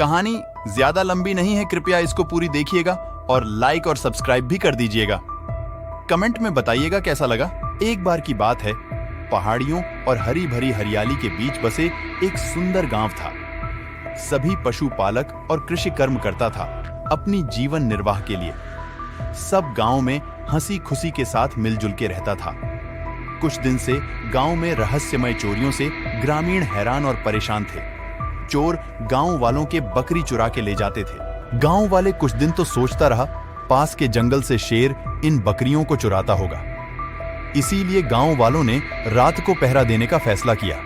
कहानी ज्यादा लंबी नहीं है, कृपया इसको पूरी देखिएगा और लाइक और सब्सक्राइब भी कर दीजिएगा। कमेंट में बताइएगा कैसा लगा। एक बार की बात है, पहाड़ियों और हरी भरी हरियाली के बीच बसे एक सुंदर गांव था। सभी पशुपालक और कृषि कर्म करता था अपनी जीवन निर्वाह के लिए। सब गांव में हंसी खुशी के साथ मिलजुल के रहता था। कुछ दिन से गांव में रहस्यमय चोरियों से ग्रामीण हैरान और परेशान थे। चोर गांव वालों के बकरी चुरा के ले जाते थे। गांव वाले कुछ दिन तो सोचता रहा पास के जंगल से शेर इन बकरियों को चुराता होगा। इसीलिए गांव वालों ने रात को पहरा देने का फैसला किया।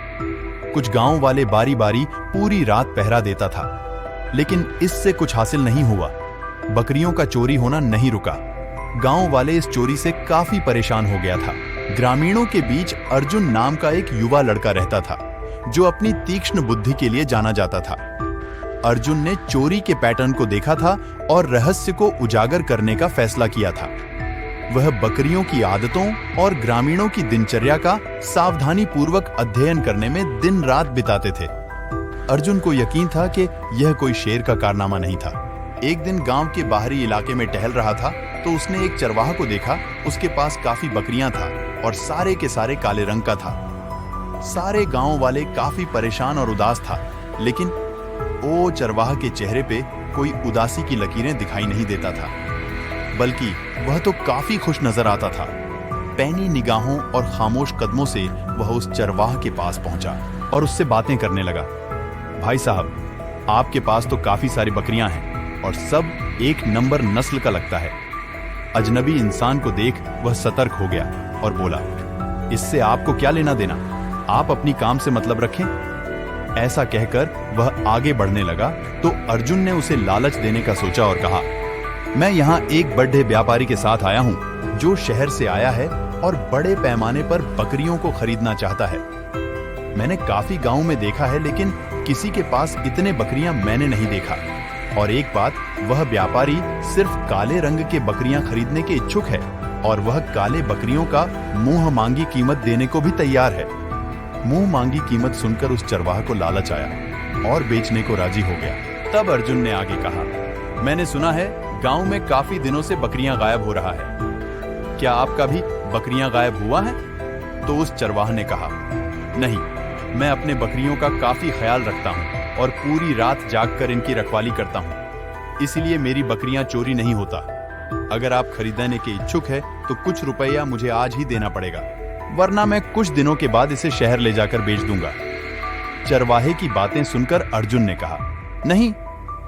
कुछ गांव वाले बारी बारी पूरी रात पहरा देता था, लेकिन इससे कुछ हासिल नहीं हुआ। बकरियों का चोरी होना नहीं रुका। गांव वाले इस चोरी से काफी परेशान हो गया था। ग्रामीणों के बीच अर्जुन नाम का एक युवा लड़का रहता था, जो अपनी तीक्ष्ण बुद्धि के लिए जाना जाता था। अर्जुन ने चोरी के पैटर्न को देखा था और रहस्य को उजागर करने का फैसला किया था। वह बकरियों की आदतों और ग्रामीणों की दिनचर्या का सावधानी पूर्वक अध्ययन करने में दिन रात बिताते थे। अर्जुन को यकीन था कि यह कोई शेर का कारनामा नहीं था। एक दिन गांव के बाहरी इलाके में टहल रहा था तो उसने एक चरवाहा को देखा। उसके पास काफी बकरियां था और सारे के सारे काले रंग का था। सारे गांव वाले काफी परेशान और उदास था, लेकिन ओ चरवाहा के चेहरे पे कोई उदासी की लकीरें दिखाई नहीं देता था, बल्कि वह तो काफी खुश नजर आता था। पैनी निगाहों और खामोश कदमों से वह उस चरवाहा के पास पहुंचा और उससे बातें करने लगा। भाई साहब, आपके पास तो काफी सारी बकरियां हैं और सब एक नंबर नस्ल का लगता है। अजनबी इंसान को देख वह सतर्क हो गया और बोला, इससे आपको क्या लेना देना, आप अपनी काम से मतलब रखें। ऐसा कहकर वह आगे बढ़ने लगा तो अर्जुन ने उसे लालच देने का सोचा और कहा, मैं यहाँ एक बड़े व्यापारी के साथ आया हूँ जो शहर से आया है और बड़े पैमाने पर बकरियों को खरीदना चाहता है। मैंने काफी गांव में देखा है, लेकिन किसी के पास इतने बकरियां मैंने नहीं देखा। और एक बात, वह व्यापारी सिर्फ काले रंग के बकरियां खरीदने के इच्छुक है और वह काले बकरियों का मुंह मांगी कीमत देने को भी तैयार है। मुंह मांगी कीमत सुनकर उस चरवाहा को लालच आया और बेचने को राजी हो गया। तब अर्जुन ने आगे कहा, मैंने सुना है गांव में काफी दिनों से बकरियां गायब हो रहा है। क्या आपका भी बकरियां गायब हुआ है? तो उस चरवाहा ने कहा, नहीं, मैं अपने बकरियों का काफी ख्याल रखता हूँ और पूरी रात जागकर इनकी रखवाली करता हूँ, इसलिए मेरी बकरियां चोरी नहीं होता। अगर आप खरीदने के इच्छुक है तो कुछ रुपया मुझे आज ही देना पड़ेगा, वरना मैं कुछ दिनों के बाद इसे शहर ले जाकर बेच दूंगा। चरवाहे की बातें सुनकर अर्जुन ने कहा, नहीं,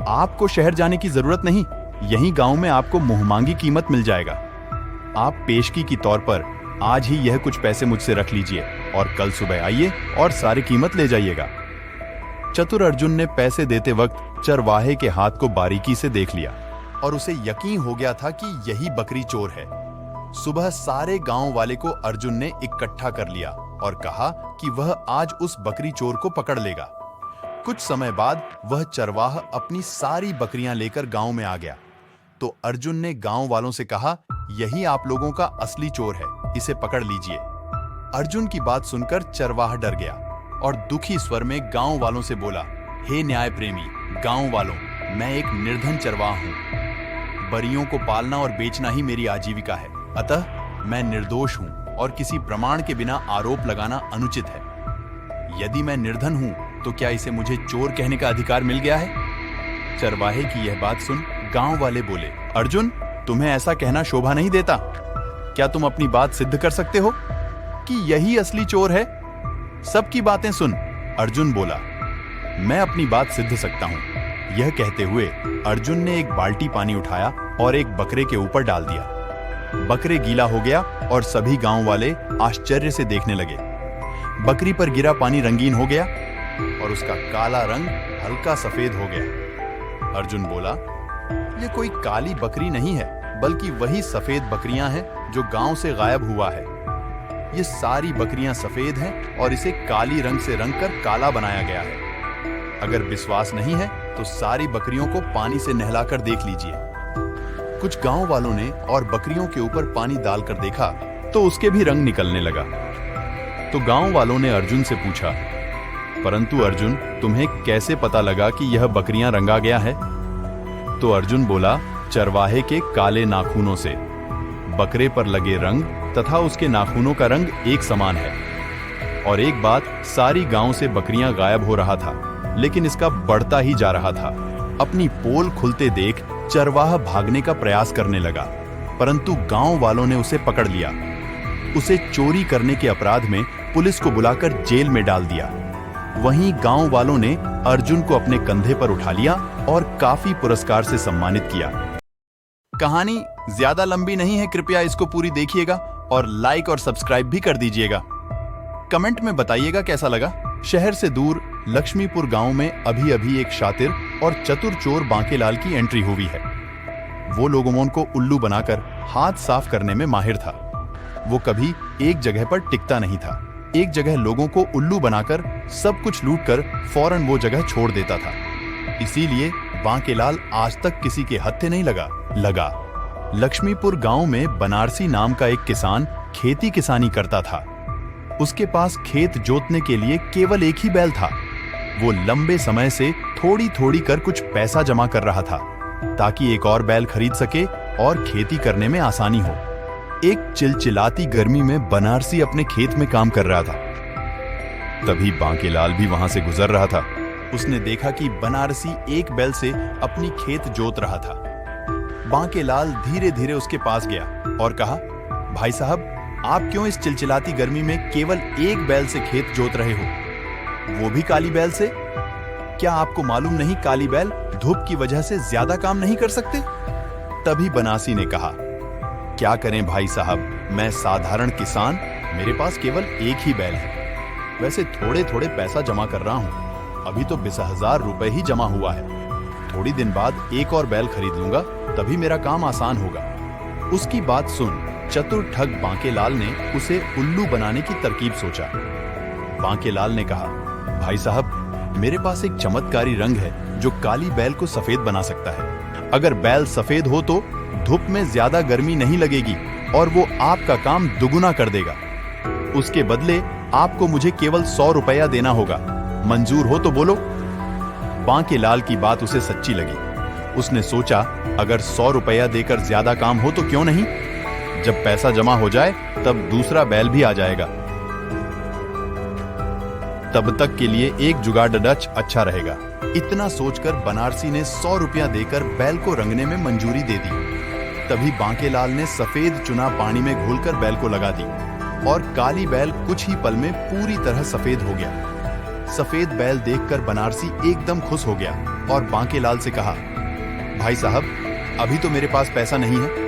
आपको शहर जाने की जरूरत नहीं, यहीं गांव में आपको मुंहमांगी कीमत मिल जाएगा। आप पेशगी के तौर पर आज ही यह कुछ पैसे मुझसे रख लीजिए और कल सुबह आइए और सारी कीमत ले जाइएगा। चतुर अर्जुन ने पैसे देते वक्त चरवाहे के हाथ को बारीकी से देख लिया और उसे यकीन हो गया था कि यही बकरी चोर है। सुबह सारे गांव वाले को अर्जुन ने इकट्ठा कर लिया और कहा कि वह आज उस बकरी चोर को पकड़ लेगा। कुछ समय बाद वह चरवाहा अपनी सारी बकरियां लेकर गांव में आ गया तो अर्जुन ने गांव वालों से कहा, यही आप लोगों का असली चोर है, इसे पकड़ लीजिए। अर्जुन की बात सुनकर चरवाहा डर गया और दुखी स्वर में गांव वालों से बोला, हे न्याय प्रेमी गांव वालों, मैं एक निर्धन चरवाहा हूं। बकरियों को पालना और बेचना ही मेरी आजीविका है, अतः मैं निर्दोष हूं और किसी प्रमाण के बिना आरोप लगाना अनुचित है। यदि मैं निर्धन हूं तो क्या इसे मुझे चोर कहने का अधिकार मिल गया है? चरवाहे की यह बात सुन गांव वाले बोले, अर्जुन, तुम्हें ऐसा कहना शोभा नहीं देता। क्या तुम अपनी बात सिद्ध कर सकते हो कि यही असली चोर है? सबकी बातें सुन। अर्जुन बोला, मैं अपनी बात सिद्ध सकता हूं। यह कहते हुए अर्जुन ने एक बाल्टी पानी उठाया और एक बकरे के ऊपर डाल दिया। बकरे गीला हो गया और सभी गांव वाले आश्चर्य से देखने लगे। बकरी पर गिरा पानी रंगीन हो गया और उसका काला रंग हल्का सफेद हो गया। अर्जुन बोला, यह कोई काली बकरी नहीं है, बल्कि वही सफेद बकरियां हैं जो गांव से गायब हुआ है। ये सारी बकरियां सफेद हैं और इसे काली रंग से रंगकर काला बनाया गया है। अगर विश्वास नहीं है तो सारी बकरियों को पानी से नहलाकर देख लीजिए। कुछ गांव वालों ने और बकरियों के ऊपर पानी डालकर देखा तो उसके भी रंग निकलने लगा। तो गांव वालों ने अर्जुन से पूछा, परंतु अर्जुन, तुम्हें कैसे पता लगा कि यह बकरियां रंगा गया है? तो अर्जुन बोला, चरवाहे के काले नाखूनों से। बकरे पर लगे रंग तथा उसके नाखूनों का रंग एक समान है। और एक बात, सारी गांव से बकरियां गायब हो रहा था, लेकिन इसका बढ़ता ही जा रहा था। अपनी पोल खुलते देख चरवाहा भागने का प्रयास करने लगा, परंतु गांव वालों ने उसे पकड़ लिया। उसे चोरी करने के अपराध में पुलिस को बुलाकर जेल में डाल दिया। वहीं गांव वालों ने अर्जुन को अपने कंधे पर उठा लिया और काफी पुरस्कार से सम्मानित किया। कहानी ज्यादा लंबी नहीं है, कृपया इसको पूरी देखिएगा और लाइक और सब्सक्राइब भी कर दीजिएगा। कमेंट में बताइएगा कैसा लगा। शहर से दूर लक्ष्मीपुर गांव में अभी अभी एक शातिर और चतुर चोर बांकेलाल की एंट्री हुई है। वो लोगों को उल्लू बनाकर हाथ साफ करने में माहिर था। वो कभी एक जगह पर टिकता नहीं था। एक जगह लोगों को उल्लू बनाकर सब कुछ लूटकर फौरन वो जगह छोड़ देता था। इसीलिए बांकेलाल आज तक किसी के हत्थे नहीं लगा। लक्ष्मीपुर गांव में बनारसी नाम का एक किसान खेती किसानी करता था। उसके पास खेत जोतने के लिए केवल एक ही बैल था। वो लंबे समय से थोड़ी थोड़ी कर कुछ पैसा जमा कर रहा था, ताकि एक और बैल खरीद सके और खेती करने में आसानी हो। एक चिलचिलाती गर्मी में बनारसी अपने खेत में काम कर रहा था। तभी बांकेलाल भी वहां से गुजर रहा था। उसने देखा कि बनारसी एक बैल से अपनी खेत जोत रहा था। बांकेलाल धीरे धीरे उसके पास गया और कहा, भाई साहब, आप क्यों इस चिलचिलाती गर्मी में केवल एक बैल से खेत जोत रहे हो, वो भी काली बैल से? क्या आपको मालूम नहीं काली बैल धूप की वजह से ज्यादा काम नहीं कर सकते? तभी बनारसी ने कहा, क्या करें भाई साहब, मैं साधारण किसान, मेरे पास केवल एक ही बैल है। वैसे थोड़े थोड़े पैसा जमा कर रहा हूं, अभी तो 20,000 रुपए ही जमा हुआ है। थोड़ी दिन बाद एक और बैल खरीद लूंगा, तभी मेरा काम आसान होगा। उसकी बात सुन चतुर ठग बांकेलाल ने उसे उल्लू बनाने की तरकीब सोचा। बांकेलाल ने कहा, भाई साहब, मेरे पास एक चमत्कारी रंग है जो काली बैल को सफेद बना सकता है। अगर बैल सफेद हो तो धूप में ज्यादा गर्मी नहीं लगेगी और वो आपका काम दुगुना कर देगा। उसके बदले आपको मुझे केवल 100 रुपया देना होगा। मंजूर हो तो बोलो। बांकेलाल की बात उसे सच्ची लगी। उसने सोचा, अगर 100 रुपया देकर ज्यादा काम हो तो क्यों नहीं। जब पैसा जमा हो जाए तब दूसरा बैल भी आ जाएगा। तब तक के लिए एक जुगाड़ डच अच्छा रहेगा। इतना सोचकर बनारसी ने 100 रुपया देकर बैल को रंगने में मंजूरी दे दी। तभी बांकेलाल ने सफेद चुना पानी में घोलकर बैल को लगा दी और काली बैल कुछ ही पल में पूरी तरह सफेद हो गया। सफेद बैल देखकर बनारसी एकदम खुश हो गया और बांकेलाल से कहा, भाई साहब, अभी तो मेरे पास पैसा नहीं है,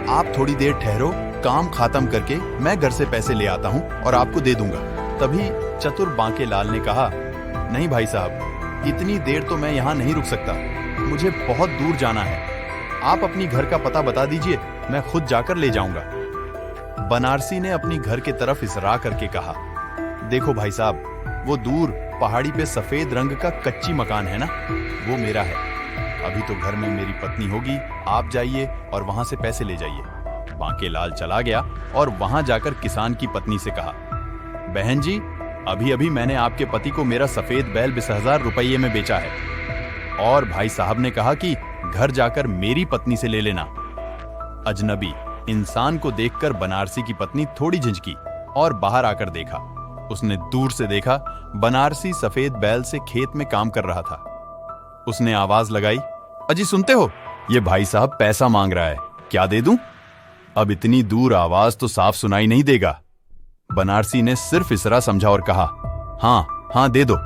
आप थोड़ी देर ठहरो, काम खत्म करके मैं घर से पैसे ले आता हूं और आपको दे दूंगा। तभी चतुर बांकेलाल ने कहा, नहीं भाई साहब, इतनी देर तो मैं यहाँ नहीं रुक सकता, मुझे बहुत दूर जाना है। आप अपनी घर का पता बता दीजिए, मैं खुद जाकर ले जाऊंगा। बनारसी ने अपनी घर के तरफ इशारा करके कहा, देखो भाई साहब, वो दूर पहाड़ी पे सफेद रंग का कच्ची मकान है ना, वो मेरा है। अभी तो घर में मेरी पत्नी होगी, आप जाइए और वहां से पैसे ले जाइए। बांकेलाल चला गया और वहां जाकर किसान की पत्नी से कहा, बहन जी, अभी अभी मैंने आपके पति को मेरा सफेद बैल 20,000 रुपये में बेचा है। और भाई साहब ने कहा कि घर जाकर मेरी पत्नी से ले लेना। अजनबी इंसान को देखकर बनारसी की पत्नी थोड़ी झिझकी और बाहर आकर देखा। उसने दूर से देखा, बनारसी सफेद बैल से खेत में काम कर रहा था। उसने आवाज लगाई, अजी सुनते हो, ये भाई साहब पैसा मांग रहा है, क्या दे दूं? अब इतनी दूर आवाज तो साफ सुनाई नहीं देगा। बनारसी ने सिर्फ इशारा समझा और कहा, हाँ दे दो।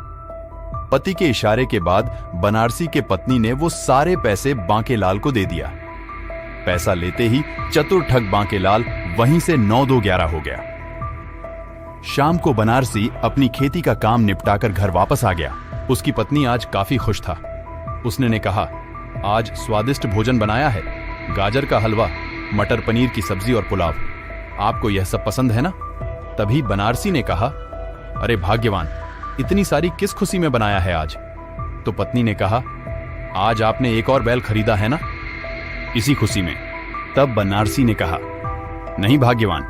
पति के इशारे के बाद बनारसी के पत्नी ने वो सारे पैसे बांकेलाल को दे दिया। पैसा लेते ही चतुर ठग बांकेलाल वहीं से 9-2-11 हो गया। शाम को बनारसी अपनी खेती का काम निपटाकर घर वापस आ गया। उसकी पत्नी आज काफी खुश था। उसने ने कहा, आज स्वादिष्ट भोजन बनाया है, गाजर का हलवा, मटर पनीर की सब्जी और पुलाव। आपको यह सब पसंद है ना? तभी बनारसी ने कहा, अरे भाग्यवान, इतनी सारी किस खुशी में बनाया है आज? तो पत्नी ने कहा, आज आपने एक और बैल खरीदा है ना, इसी खुशी में। तब बनारसी ने कहा, नहीं भाग्यवान,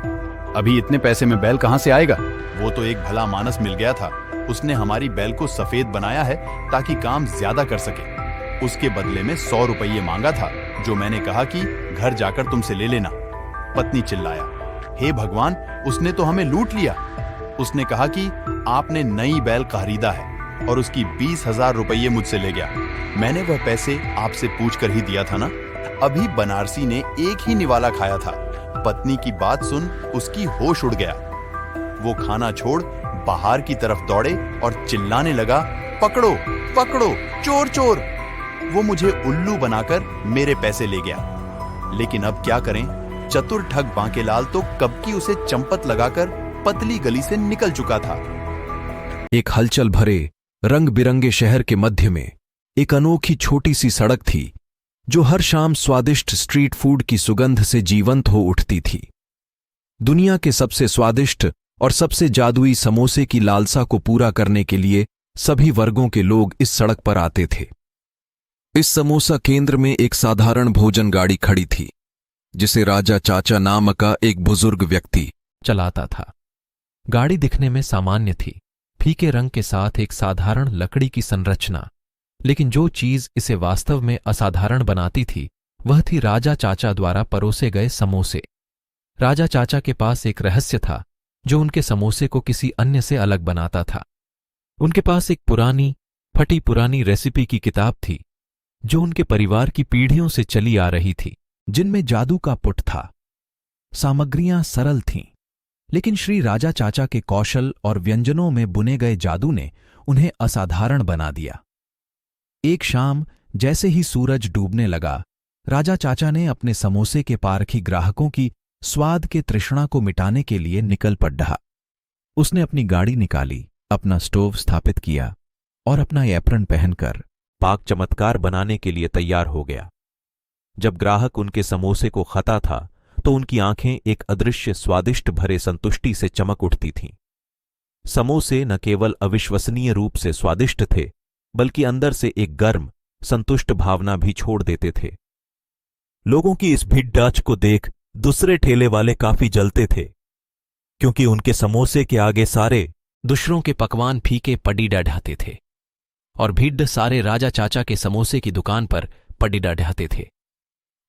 अभी इतने पैसे में बैल कहां से आएगा? वो तो एक भला मानस मिल गया था, उसने हमारी बैल को सफेद बनाया है ताकि काम ज्यादा कर सके। उसके बदले में 100 रुपये मांगा था, जो मैंने कहा कि घर जाकर तुमसे ले लेना। पत्नी चिल्लाया, हे भगवान, उसने तो हमें लूट लिया। उसने कहा कि आपने नई बैल खरीदा है और उसकी 20,000 रुपये मुझसे ले गया। मैंने वह पैसे आपसे पूछ कर ही दिया था ना। अभी बनारसी ने एक ही निवाला खाया था। पत्नी की बात सुन उसकी होश उड़ गया। वो खाना छोड़ बाहर की तरफ दौड़े और चिल्लाने लगा, पकड़ो पकड़ो, चोर चोर। वो मुझे उल्लू बनाकर मेरे पैसे ले गया। लेकिन अब क्या करें, चतुर ठग बांकेलाल तो कब की उसे चंपत लगाकर पतली गली से निकल चुका था। एक हलचल भरे रंग बिरंगे शहर के मध्य में एक अनोखी छोटी सी सड़क थी, जो हर शाम स्वादिष्ट स्ट्रीट फूड की सुगंध से जीवंत हो उठती थी। दुनिया के सबसे स्वादिष्ट और सबसे जादुई समोसे की लालसा को पूरा करने के लिए सभी वर्गों के लोग इस सड़क पर आते थे। इस समोसा केंद्र में एक साधारण भोजन गाड़ी खड़ी थी, जिसे राजा चाचा नाम का एक बुजुर्ग व्यक्ति चलाता था। गाड़ी दिखने में सामान्य थी, फीके रंग के साथ एक साधारण लकड़ी की संरचना, लेकिन जो चीज इसे वास्तव में असाधारण बनाती थी वह थी राजा चाचा द्वारा परोसे गए समोसे। राजा चाचा के पास एक रहस्य था जो उनके समोसे को किसी अन्य से अलग बनाता था। उनके पास एक पुरानी फटी पुरानी रेसिपी की किताब थी, जो उनके परिवार की पीढ़ियों से चली आ रही थी, जिनमें जादू का पुट था। सामग्रियां सरल थीं, लेकिन श्री राजा चाचा के कौशल और व्यंजनों में बुने गए जादू ने उन्हें असाधारण बना दिया। एक शाम जैसे ही सूरज डूबने लगा, राजा चाचा ने अपने समोसे के पारखी ग्राहकों की स्वाद के तृष्णा को मिटाने के लिए निकल पड़ा। उसने अपनी गाड़ी निकाली, अपना स्टोव स्थापित किया और अपना एप्रन पहनकर पाक चमत्कार बनाने के लिए तैयार हो गया। जब ग्राहक उनके समोसे को खाता था तो उनकी आंखें एक अदृश्य स्वादिष्ट भरे संतुष्टि से चमक उठती थीं। समोसे न केवल अविश्वसनीय रूप से स्वादिष्ट थे, बल्कि अंदर से एक गर्म संतुष्ट भावना भी छोड़ देते थे। लोगों की इस भीड़ डाच को देख दूसरे ठेले वाले काफी जलते थे, क्योंकि उनके समोसे के आगे सारे दूसरों के पकवान फीके पडीडा ढाते थे और भीड़ सारे राजा चाचा के समोसे की दुकान पर पडीडा ढाते थे।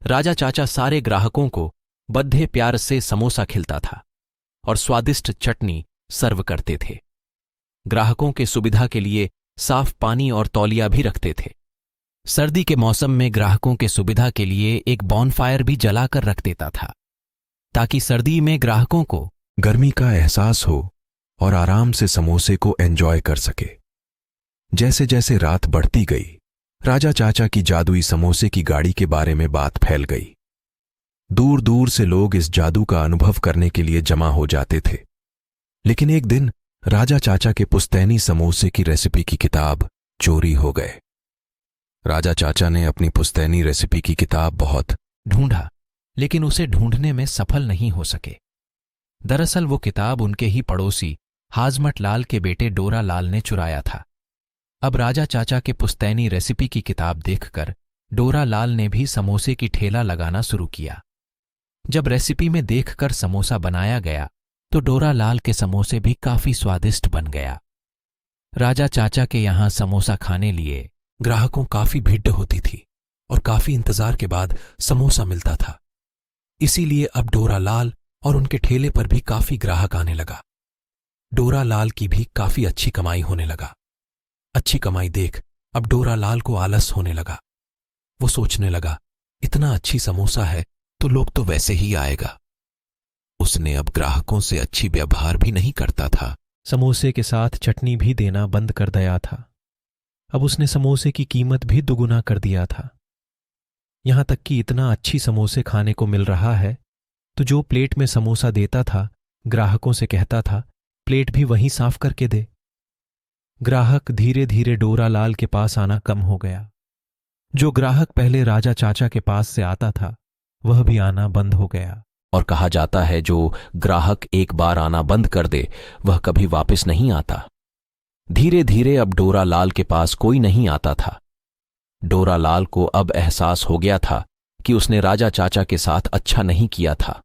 राजा चाचा सारे ग्राहकों को बद्धे प्यार से समोसा खिलता था और स्वादिष्ट चटनी सर्व करते थे। ग्राहकों के सुविधा के लिए साफ पानी और तौलिया भी रखते थे। सर्दी के मौसम में ग्राहकों के सुविधा के लिए एक बॉनफायर भी जलाकर रख देता था, ताकि सर्दी में ग्राहकों को गर्मी का एहसास हो और आराम से समोसे को एंजॉय कर सके। जैसे जैसे रात बढ़ती गई, राजा चाचा की जादुई समोसे की गाड़ी के बारे में बात फैल गई। दूर दूर से लोग इस जादू का अनुभव करने के लिए जमा हो जाते थे। लेकिन एक दिन राजा चाचा के पुश्तैनी समोसे की रेसिपी की किताब चोरी हो गए। राजा चाचा ने अपनी पुश्तैनी रेसिपी की किताब बहुत ढूंढा, लेकिन उसे ढूंढने में सफल नहीं हो सके। दरअसल वो किताब उनके ही पड़ोसी हाजमत लाल के बेटे डोरा लाल ने चुराया था। अब राजा चाचा के पुश्तैनी रेसिपी की किताब देखकर डोरा लाल ने भी समोसे की ठेला लगाना शुरू किया। जब रेसिपी में देखकर समोसा बनाया गया तो डोरा लाल के समोसे भी काफी स्वादिष्ट बन गया। राजा चाचा के यहां समोसा खाने लिए ग्राहकों काफी भीड़ होती थी और काफी इंतजार के बाद समोसा मिलता था। इसीलिए अब डोरा लाल और उनके ठेले पर भी काफी ग्राहक आने लगा। डोरा लाल की भी काफी अच्छी कमाई होने लगा। अच्छी कमाई देख अब डोरा लाल को आलस होने लगा। वो सोचने लगा, इतना अच्छी समोसा है तो लोग तो वैसे ही आएगा। उसने अब ग्राहकों से अच्छी व्यवहार भी नहीं करता था। समोसे के साथ चटनी भी देना बंद कर दिया था। अब उसने समोसे की कीमत भी दुगुना कर दिया था। यहां तक कि इतना अच्छी समोसे खाने को मिल रहा है तो जो प्लेट में समोसा देता था, ग्राहकों से कहता था प्लेट भी वहीं साफ करके दे। ग्राहक धीरे धीरे डोरा लाल के पास आना कम हो गया। जो ग्राहक पहले राजा चाचा के पास से आता था वह भी आना बंद हो गया। और कहा जाता है जो ग्राहक एक बार आना बंद कर दे वह कभी वापस नहीं आता। धीरे धीरे अब डोरा लाल के पास कोई नहीं आता था। डोरा लाल को अब एहसास हो गया था कि उसने राजा चाचा के साथ अच्छा नहीं किया था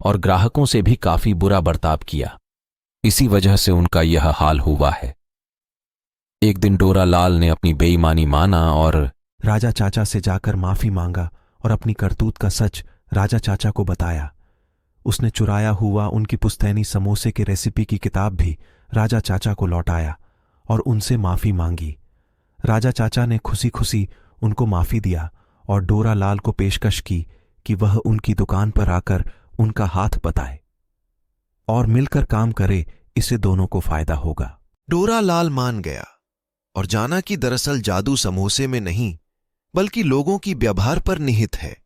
और ग्राहकों से भी काफी बुरा बर्ताव किया। इसी वजह से उनका यह हाल हुआ है। एक दिन डोरालाल ने अपनी बेईमानी माना और राजा चाचा से जाकर माफी मांगा और अपनी करतूत का सच राजा चाचा को बताया। उसने चुराया हुआ उनकी पुश्तैनी समोसे के रेसिपी की किताब भी राजा चाचा को लौटाया और उनसे माफी मांगी। राजा चाचा ने खुशी खुशी उनको माफी दिया और डोरालाल को पेशकश की कि वह उनकी दुकान पर आकर उनका हाथ बटाए और मिलकर काम करे, इससे दोनों को फायदा होगा। डोरालाल मान गया और जाना कि दरअसल जादू समोसे में नहीं बल्कि लोगों की व्यवहार पर निहित है।